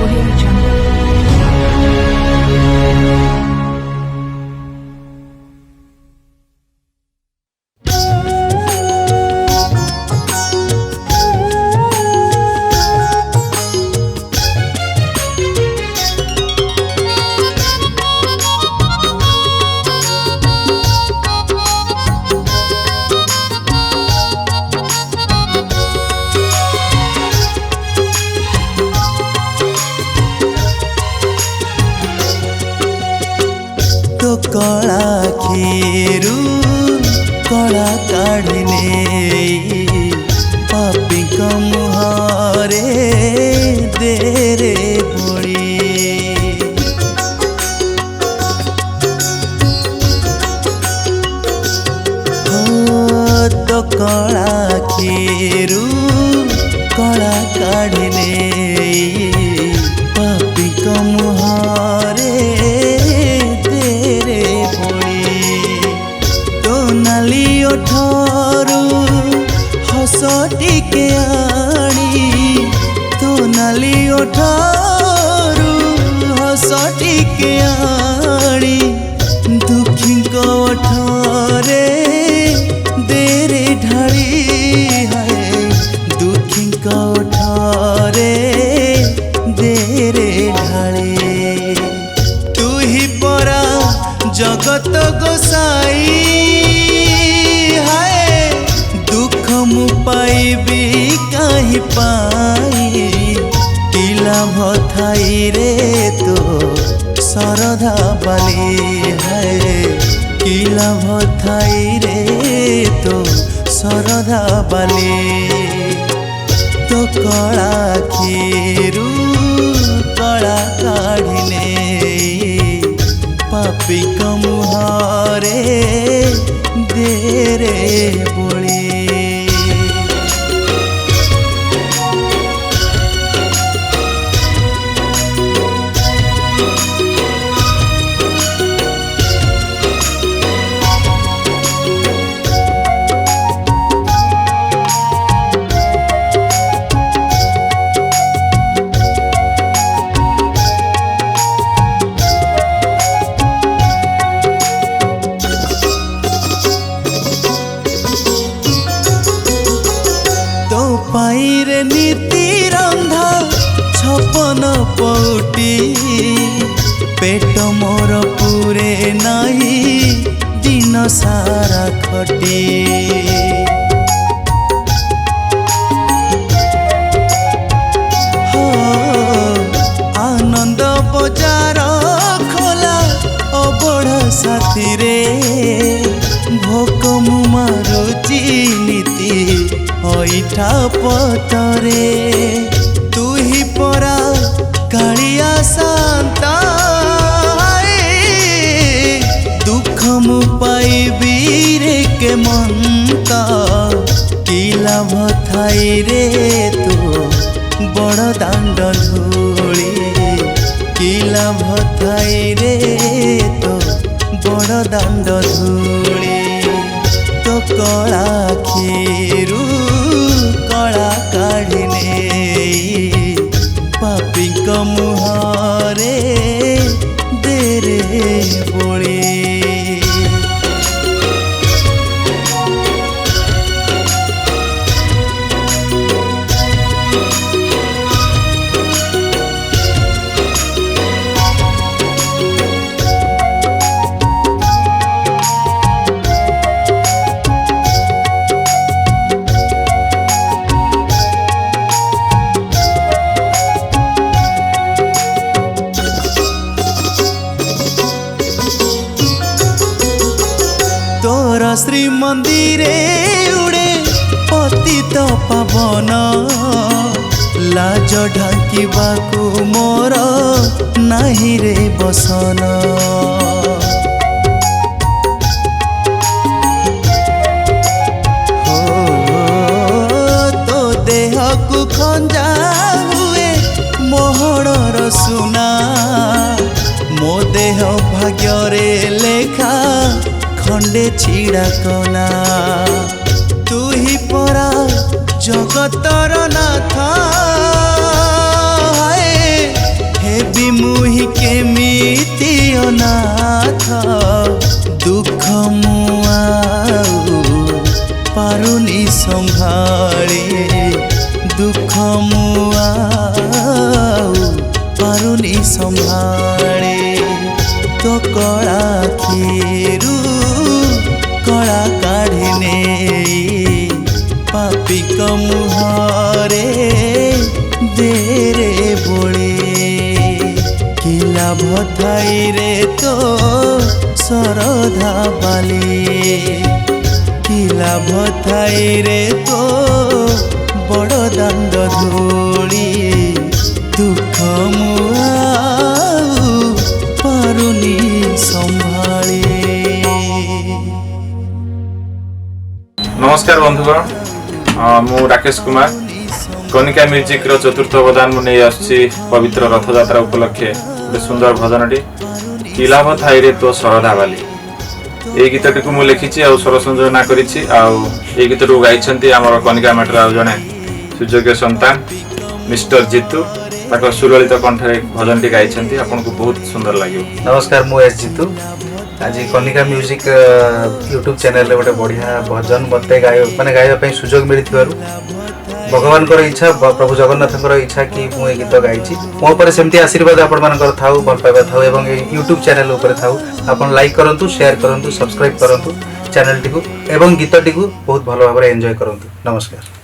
Audio Jungle. तो कला खीरू कला काढ़ने पापी मुहारे देरे बोली तो कला खीरू कला काढ़ने पापी मुहारे ओठरू हस टिके आनी तो नाली ओठरू हस टिके आनी दुखी ओठरे देरे ढाली है दुखी ओठरे देरे ढाली तू ही परा जगत गोसाई मु पाइबी कहीं पाई कि लाभ थाई रे तो सरधा बाली है कि लाभ थाई रे तो सरधा बाली तो कला खीरू कला काढ़ने पापी मुहारे देरे बोली पाईरे नीति रंधा छपन पौटी पेट मोर पूरे नहीं दिन सारा खटी हो आनंद बजार खोला अबढ़ साथी रे भोक मु मारुची नीति ऐठा पतरे तू ही परा कालिया शांता दुख मु पाइबी रे के मनता कि लाभ थाई रे तो बड़ दांड धूली कि लाभ थाई रे तो बड़ दांड धूली तो कला खीरू कला काढ़ने पापी मुहारे देरे बोली श्री मंदिरे उड़े पतित पावन लाज ढांकिबाकू मोर नाही रे बसन तो देह को खंजा हुए मोहर सुना मो देह भाग्य रे लेखा खंडे छिड़ा कना तू ही परा जगतर नाथ हेबी मुहि केमिति अनाथ दुख मुआ पारुनी संभाळे दुख मुआ पारुनी संभाळे तो कला खीरू कला काढ़िने पापी मुहरे देरे बोले कि लाभ थाई रे तो सरधा बाली कि लाभ थाई रे तो बड़ दांड धूली दुख मुआ पारुनी संभाळे। नमस्कार बंधुगण मु राकेश कुमार कनिका म्यूजिक रो चतुर्थ अवदान मुझे आसी पवित्र रथ यात्रा उपलक्षे गोटे सुंदर भजनटी कि लाभ थाई रे तो सरधा बाली ये गीतटी को मुझे लिखी स्वर संयोजना करी गीत गाई आमर कनिका मेटर जड़े सुयोग्य संतान मिस्टर जीतू सुललित कंठे भजनटी गाई आपको बहुत सुंदर लगे। नमस्कार मु एस जीतू आज कनिका म्यूजिक यूट्यूब चैनल रे गोटे बढ़िया भजन मत माने गायबा सुजोग मिली भगवान इच्छा प्रभु जगन्नाथ इच्छा कि मुझे गीत गाई मो पर सेमती आशीर्वाद आपण मानकर थाउ भल पाइबा थाउ एवं यूट्यूब चैनल ऊपर थाउ आपण लाइक करंतु शेयर करंतु सब्सक्राइब करंतु चैनल टी को एवं गीत टी को बहुत भल भाव एंजॉय करंतु। नमस्कार।